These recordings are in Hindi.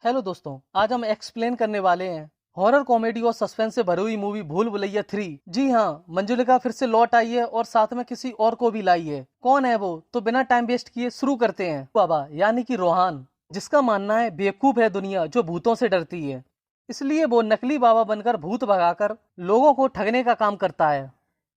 हेलो दोस्तों, आज हम एक्सप्लेन करने वाले हैं हॉरर कॉमेडी और सस्पेंस से भरी हुई मूवी भूल भुलैया 3। जी हाँ, मंजुलिका फिर से लौट आई है और साथ में किसी और को भी लाई है। कौन है वो? तो बिना टाइम वेस्ट किए शुरू करते हैं। बाबा यानी कि रोहान, जिसका मानना है बेवकूफ है दुनिया जो भूतों से डरती है, इसलिए वो नकली बाबा बनकर भूत भगाकर लोगों को ठगने का काम करता है।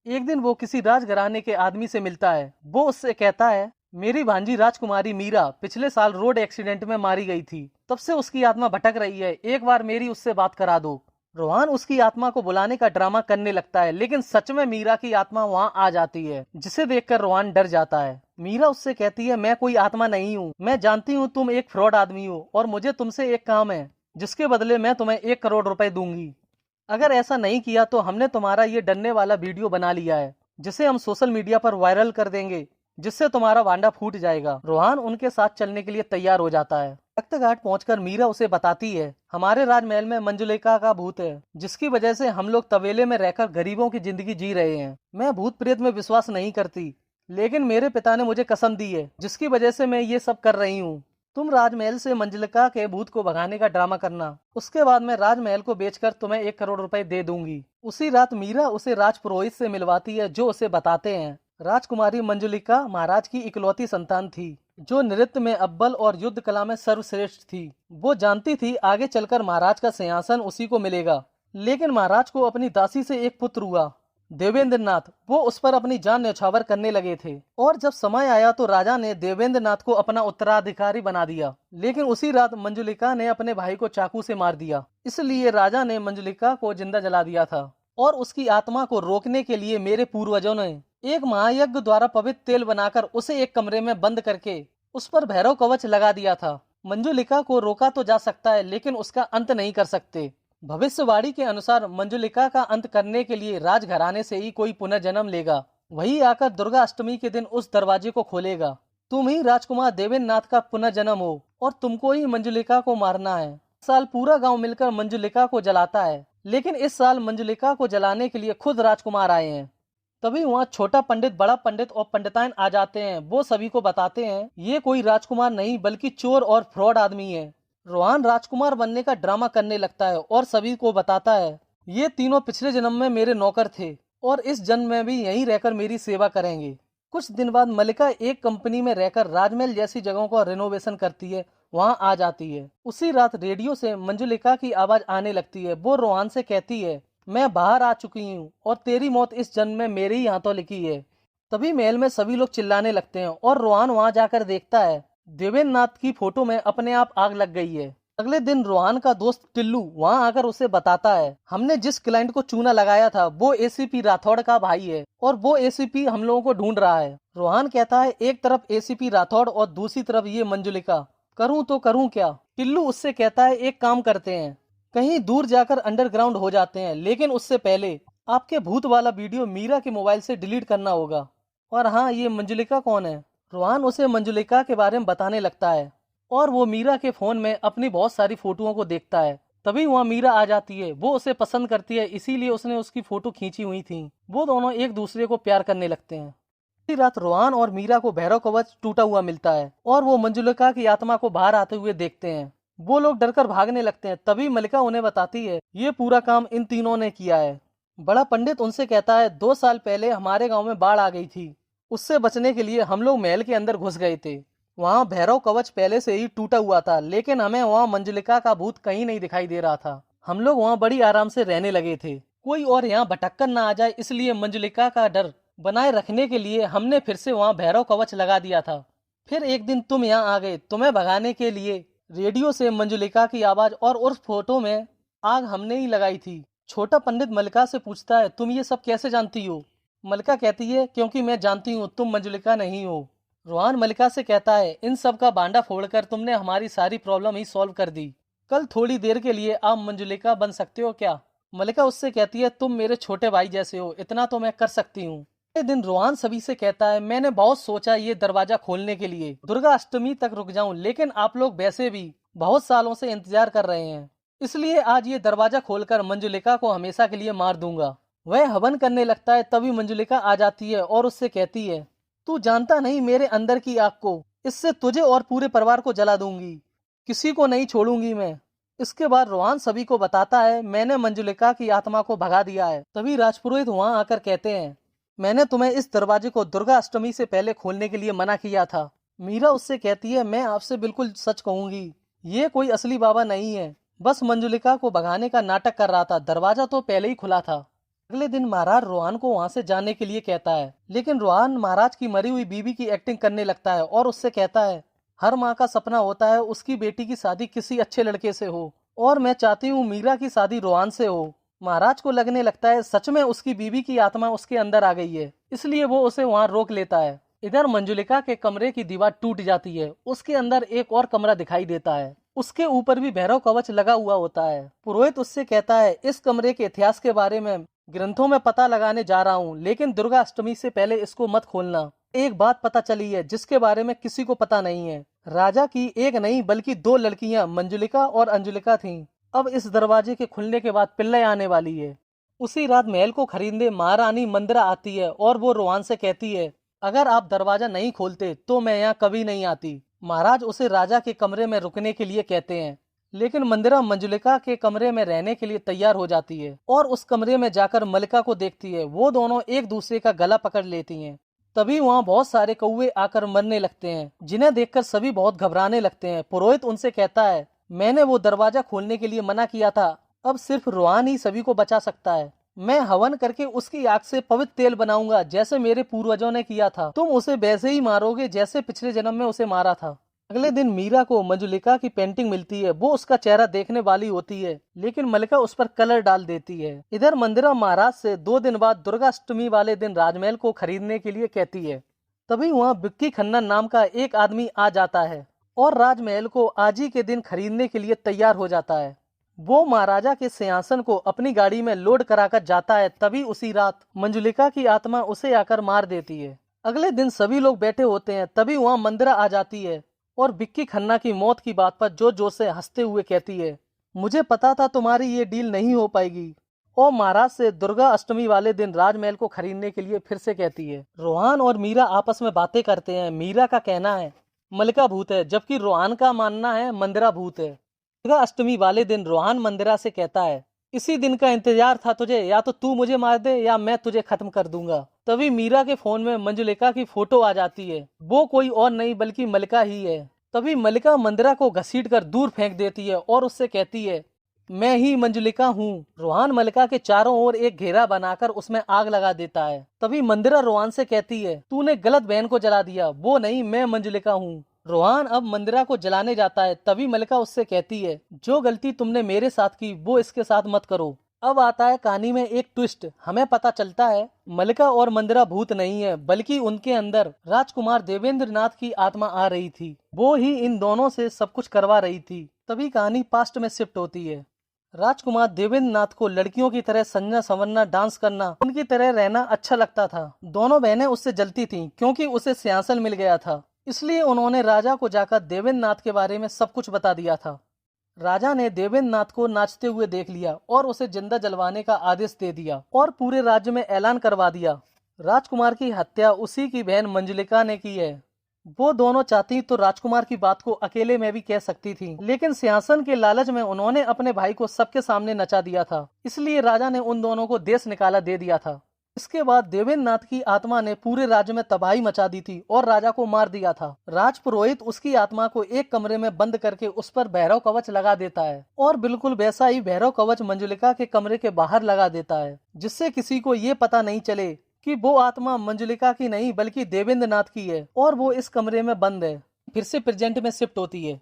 एक दिन वो किसी राजघराने के आदमी से मिलता है। वो उससे कहता है, मेरी भांजी राजकुमारी मीरा पिछले साल रोड एक्सीडेंट में मारी गई थी, तब से उसकी आत्मा भटक रही है, एक बार मेरी उससे बात करा दो। रोहान उसकी आत्मा को बुलाने का ड्रामा करने लगता है, लेकिन सच में मीरा की आत्मा वहां आ जाती है, जिसे देखकर रोहान डर जाता है। मीरा उससे कहती है, मैं कोई आत्मा नहीं हूँ, मैं जानती हूँ तुम एक फ्रॉड आदमी हो और मुझे तुमसे एक काम है जिसके बदले मैं तुम्हें 1 करोड़ रुपए दूंगी। अगर ऐसा नहीं किया तो हमने तुम्हारा ये डरने वाला वीडियो बना लिया है, जिसे हम सोशल मीडिया पर वायरल कर देंगे, जिससे तुम्हारा वांडा फूट जाएगा। रोहान उनके साथ चलने के लिए तैयार हो जाता है। तख्तघाट पहुंचकर मीरा उसे बताती है, हमारे राजमहल में मंजुलिका का भूत है, जिसकी वजह से हम लोग तवेले में रहकर गरीबों की जिंदगी जी रहे हैं। मैं भूत प्रेत में विश्वास नहीं करती, लेकिन मेरे पिता ने मुझे कसम दी है, जिसकी वजह से मैं ये सब कर रही हूँ। तुम राजमहल से मंजुलिका के भूत को भगाने का ड्रामा करना, उसके बाद मैं राजमहल को बेचकर तुम्हें 1 करोड़ रुपए दे दूंगी। उसी रात मीरा उसे राजपुरोहित से मिलवाती है, जो उसे बताते हैं राजकुमारी मंजुलिका महाराज की इकलौती संतान थी, जो नृत्य में अव्वल और युद्ध कला में सर्वश्रेष्ठ थी। वो जानती थी आगे चलकर महाराज का सिंहासन उसी को मिलेगा, लेकिन महाराज को अपनी दासी से एक पुत्र हुआ, देवेंद्र नाथ। वो उस पर अपनी जान न्यौछावर करने लगे थे, और जब समय आया तो राजा ने देवेंद्र नाथ को अपना उत्तराधिकारी बना दिया। लेकिन उसी रात मंजुलिका ने अपने भाई को चाकू से मार दिया, इसलिए राजा ने मंजुलिका को जिंदा जला दिया था। और उसकी आत्मा को रोकने के लिए मेरे पूर्वजों ने एक महायज्ञ द्वारा पवित्र तेल बनाकर उसे एक कमरे में बंद करके उस पर भैरव कवच लगा दिया था। मंजुलिका को रोका तो जा सकता है, लेकिन उसका अंत नहीं कर सकते। भविष्यवाणी के अनुसार मंजुलिका का अंत करने के लिए राजघराने से ही कोई पुनर्जन्म लेगा, वही आकर दुर्गा अष्टमी के दिन उस दरवाजे को खोलेगा। तुम ही राजकुमार देवेंद्र नाथ का पुनर्जन्म हो और तुमको ही मंजुलिका को मारना है। इस साल पूरा गांव मिलकर मंजुलिका को जलाता है, लेकिन इस साल मंजुलिका को जलाने के लिए खुद राजकुमार आए हैं। तभी वहाँ छोटा पंडित, बड़ा पंडित और पंडिताइन आ जाते हैं। वो सभी को बताते हैं ये कोई राजकुमार नहीं बल्कि चोर और फ्रॉड आदमी है। रोहान राजकुमार बनने का ड्रामा करने लगता है और सभी को बताता है, ये तीनों पिछले जन्म में मेरे नौकर थे और इस जन्म में भी यहीं रहकर मेरी सेवा करेंगे। कुछ दिन बाद मल्लिका एक कंपनी में रहकर राजमहल जैसी जगहों का रिनोवेशन करती है, वहाँ आ जाती है। उसी रात रेडियो से मंजुलिका की आवाज आने लगती है। वो रोहान से कहती है, मैं बाहर आ चुकी हूँ और तेरी मौत इस जन्म में मेरे ही हाथों लिखी है। तभी महल में सभी लोग चिल्लाने लगते हैं और रोहान वहाँ जाकर देखता है देवेंद्र नाथ की फोटो में अपने आप आग लग गई है। अगले दिन रोहान का दोस्त टिल्लू वहाँ आकर उसे बताता है, हमने जिस क्लाइंट को चूना लगाया था वो एसीपी राठौड़ का भाई है और वो एसीपी हम लोगों को ढूंढ रहा है। रोहान कहता है, एक तरफ एसीपी राठौड़ और दूसरी तरफ ये मंजुलिका, करूँ तो करूँ क्या? टिल्लू उससे कहता है, एक काम करते हैं, कहीं दूर जाकर अंडरग्राउंड हो जाते हैं, लेकिन उससे पहले आपके भूत वाला वीडियो मीरा के मोबाइल से डिलीट करना होगा। और हाँ, ये मंजुलिका कौन है? रोहान उसे मंजुलिका के बारे में बताने लगता है और वो मीरा के फोन में अपनी बहुत सारी फोटोओं को देखता है। तभी वहाँ मीरा आ जाती है। वो उसे पसंद करती है, इसीलिए उसने उसकी फोटो खींची हुई थी। वो दोनों एक दूसरे को प्यार करने लगते हैं। इसी रात रोहान और मीरा को भैरव कवच टूटा हुआ मिलता है और वो मंजुलिका की आत्मा को बाहर आते हुए देखते हैं। वो लोग डरकर भागने लगते हैं। तभी मल्लिका उन्हें बताती है, ये पूरा काम इन तीनों ने किया है। बड़ा पंडित उनसे कहता है, 2 साल पहले हमारे गांव में बाढ़ आ गई थी, उससे बचने के लिए हम लोग महल के अंदर घुस गए थे। वहाँ भैरव कवच पहले से ही टूटा हुआ था, लेकिन हमें वहाँ मंजुलिका का भूत कहीं नहीं दिखाई दे रहा था। हम लोग वहाँ बड़ी आराम से रहने लगे थे, कोई और यहाँ भटक कर ना आ जाए, इसलिए मंजुलिका का डर बनाए रखने के लिए हमने फिर से वहाँ भैरव कवच लगा दिया था। फिर एक दिन तुम यहाँ आ गए, तुम्हें भगाने के लिए रेडियो से मंजुलिका की आवाज और उस फोटो में आग हमने ही लगाई थी। छोटा पंडित मल्लिका से पूछता है, तुम ये सब कैसे जानती हो? मल्लिका कहती है, क्योंकि मैं जानती हूँ तुम मंजुलिका नहीं हो। रोहान मल्लिका से कहता है, इन सब का बांडा फोड़कर तुमने हमारी सारी प्रॉब्लम ही सॉल्व कर दी। कल थोड़ी देर के लिए आप मंजुलिका बन सकते हो क्या? मल्लिका उससे कहती है, तुम मेरे छोटे भाई जैसे हो, इतना तो मैं कर सकती हूँ। अगले दिन रोहान सभी से कहता है, मैंने बहुत सोचा ये दरवाजा खोलने के लिए दुर्गा अष्टमी तक रुक जाऊं, लेकिन आप लोग वैसे भी बहुत सालों से इंतजार कर रहे हैं, इसलिए आज ये दरवाजा खोलकर मंजुलिका को हमेशा के लिए मार दूंगा। वह हवन करने लगता है। तभी मंजुलिका आ जाती है और उससे कहती है, तू जानता नहीं मेरे अंदर की आग को, इससे तुझे और पूरे परिवार को जला दूंगी। किसी को नहीं छोड़ूंगी मैं। इसके बाद रोहान सभी को बताता है, मैंने मंजुलिका की आत्मा को भगा दिया है। तभी राजपुरोहित वहां आकर कहते हैं, मैंने तुम्हें इस दरवाजे को दुर्गा अष्टमी से पहले खोलने के लिए मना किया था। मीरा उससे कहती है, मैं आपसे बिल्कुल सच कहूंगी, ये कोई असली बाबा नहीं है, बस मंजुलिका को भगाने का नाटक कर रहा था, दरवाजा तो पहले ही खुला था। अगले दिन महाराज रोहान को वहां से जाने के लिए कहता है, लेकिन रोहान महाराज की मरी हुई बीवी की एक्टिंग करने लगता है और उससे कहता है, हर माँ का सपना होता है उसकी बेटी की शादी किसी अच्छे लड़के से हो, और मैं चाहती हूँ मीरा की शादी रोहान से हो। महाराज को लगने लगता है सच में उसकी बीवी की आत्मा उसके अंदर आ गई है, इसलिए वो उसे वहां रोक लेता है। इधर मंजुलिका के कमरे की दीवार टूट जाती है, उसके अंदर एक और कमरा दिखाई देता है, उसके ऊपर भी भैरव कवच लगा हुआ होता है। पुरोहित उससे कहता है, इस कमरे के इतिहास के बारे में ग्रंथों में पता लगाने जा रहा हूँ, लेकिन दुर्गा अष्टमी से पहले इसको मत खोलना। एक बात पता चली है जिसके बारे में किसी को पता नहीं है, राजा की एक नहीं बल्कि दो लड़कियां मंजुलिका और अंजुलिका थीं। अब इस दरवाजे के खुलने के बाद पिल्लई आने वाली है। उसी रात महल को खरीदने महारानी मंदिरा आती है और वो रोहान से कहती है, अगर आप दरवाजा नहीं खोलते तो मैं यहाँ कभी नहीं आती। महाराज उसे राजा के कमरे में रुकने के लिए कहते हैं, लेकिन मंदिरा मंजुलिका के कमरे में रहने के लिए तैयार हो जाती है और उस कमरे में जाकर मलिका को देखती है। वो दोनों एक दूसरे का गला पकड़ लेती हैं। तभी वहाँ बहुत सारे कौवे आकर मरने लगते हैं, जिन्हें देखकर सभी बहुत घबराने लगते हैं। पुरोहित उनसे कहता है, मैंने वो दरवाजा खोलने के लिए मना किया था, अब सिर्फ रोहान ही सभी को बचा सकता है। मैं हवन करके उसकी आग से पवित्र तेल बनाऊंगा, जैसे मेरे पूर्वजों ने किया था। तुम उसे वैसे ही मारोगे जैसे पिछले जन्म में उसे मारा था। अगले दिन मीरा को मंजुलिका की पेंटिंग मिलती है। वो उसका चेहरा देखने वाली होती है, लेकिन मलिका उस पर कलर डाल देती है। इधर मंदिरा महाराज से 2 दिन बाद दुर्गा अष्टमी वाले दिन राजमहल को खरीदने के लिए कहती है। तभी वहाँ बिक्की खन्ना नाम का एक आदमी आ जाता है और राजमहल को आज ही के दिन खरीदने के लिए तैयार हो जाता है। वो महाराजा के सिंहासन को अपनी गाड़ी में लोड कराकर जाता है। तभी उसी रात मंजुलिका की आत्मा उसे आकर मार देती है। अगले दिन सभी लोग बैठे होते हैं, तभी वहाँ मंदिरा आ जाती है और बिक्की खन्ना की मौत की बात पर जोर जोर से हंसते हुए कहती है, मुझे पता था तुम्हारी ये डील नहीं हो पाएगी। और महाराज से दुर्गा अष्टमी वाले दिन राजमहल को खरीदने के लिए फिर से कहती है। रोहान और मीरा आपस में बातें करते हैं। मीरा का कहना है मलिका भूत है, जबकि रोहान का मानना है मंदिरा भूत है। दुर्गा अष्टमी वाले दिन रोहान मंदिरा से कहता है, इसी दिन का इंतजार था तुझे, या तो तू मुझे मार दे या मैं तुझे खत्म कर दूंगा। तभी मीरा के फोन में मंजुलिका की फोटो आ जाती है। वो कोई और नहीं बल्कि मलिका ही है। तभी मलिका मंदिरा को घसीटकर दूर फेंक देती है और उससे कहती है, मैं ही मंजुलिका हूँ। रोहान मलिका के चारों ओर एक घेरा बनाकर उसमें आग लगा देता है। तभी मंदिरा रोहान से कहती है, तूने गलत बहन को जला दिया, वो नहीं मैं मंजुलिका हूँ। रोहान अब मंदिरा को जलाने जाता है। तभी मलिका उससे कहती है, जो गलती तुमने मेरे साथ की वो इसके साथ मत करो। अब आता है कहानी में एक ट्विस्ट। हमें पता चलता है मलिका और मंदिरा भूत नहीं है, बल्कि उनके अंदर राजकुमार देवेंद्र नाथ की आत्मा आ रही थी। वो ही इन दोनों से सब कुछ करवा रही थी। तभी कहानी पास्ट में शिफ्ट होती है। राजकुमार देवेंद्र नाथ को लड़कियों की तरह सजना संवरना, डांस करना, उनकी तरह रहना अच्छा लगता था। दोनों बहनें उससे जलती थीं क्योंकि उसे सिंहासन मिल गया था। इसलिए उन्होंने राजा को जाकर देवेंद्र नाथ के बारे में सब कुछ बता दिया था। राजा ने देवेंद्र नाथ को नाचते हुए देख लिया और उसे जिंदा जलवाने का आदेश दे दिया और पूरे राज्य में ऐलान करवा दिया, राजकुमार की हत्या उसी की बहन मंजुलिका ने की है। वो दोनों चाहती तो राजकुमार की बात को अकेले में भी कह सकती थी, लेकिन सिंहासन के लालच में उन्होंने अपने भाई को सबके सामने नचा दिया था। इसलिए राजा ने उन दोनों को देश निकाला दे दिया था। इसके बाद देवेंद्र नाथ की आत्मा ने पूरे राज्य में तबाही मचा दी थी और राजा को मार दिया था। राजपुरोहित उसकी आत्मा को एक कमरे में बंद करके उस पर भैरव कवच लगा देता है और बिल्कुल वैसा ही भैरव कवच मंजुलिका के कमरे के बाहर लगा देता है, जिससे किसी को ये पता नहीं चले कि वो आत्मा मंजुलिका की नहीं बल्कि देवेंद्र नाथ की है और वो इस कमरे में बंद है। फिर से प्रेजेंट में शिफ्ट होती है।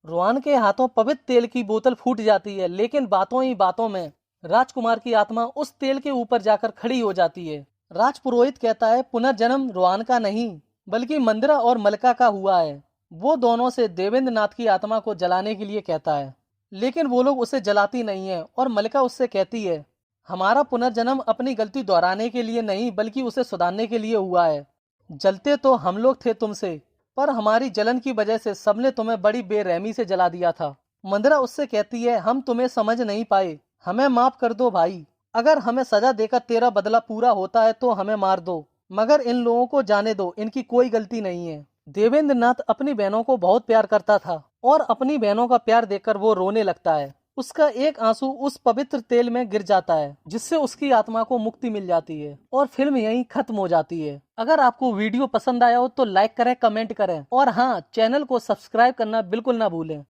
रोहान के हाथों पवित्र तेल की बोतल फूट जाती है, लेकिन बातों ही बातों में राजकुमार की आत्मा उस तेल के ऊपर जाकर खड़ी हो जाती है। राजपुरोहित कहता है पुनर्जन्म रोहान का नहीं बल्कि मंदिरा और मलिका का हुआ है। वो दोनों से देवेंद्र नाथ की आत्मा को जलाने के लिए कहता है, लेकिन वो लोग उसे जलाती नहीं है और मलिका उससे कहती है, हमारा पुनर्जन्म अपनी गलती दोहराने के लिए नहीं बल्कि उसे सुधारने के लिए हुआ है। जलते तो हम लोग थे तुमसे, पर हमारी जलन की वजह से सबने तुम्हें बड़ी बेरहमी से जला दिया था। मंदिरा उससे कहती है, हम तुम्हें समझ नहीं पाए, हमें माफ कर दो भाई। अगर हमें सजा देकर तेरा बदला पूरा होता है तो हमें मार दो, मगर इन लोगों को जाने दो, इनकी कोई गलती नहीं है। देवेंद्र नाथ अपनी बहनों को बहुत प्यार करता था और अपनी बहनों का प्यार देखकर वो रोने लगता है। उसका एक आंसू उस पवित्र तेल में गिर जाता है जिससे उसकी आत्मा को मुक्ति मिल जाती है और फिल्म यहीं खत्म हो जाती है। अगर आपको वीडियो पसंद आया हो तो लाइक करें, कमेंट करें और हाँ, चैनल को सब्सक्राइब करना बिल्कुल ना भूलें।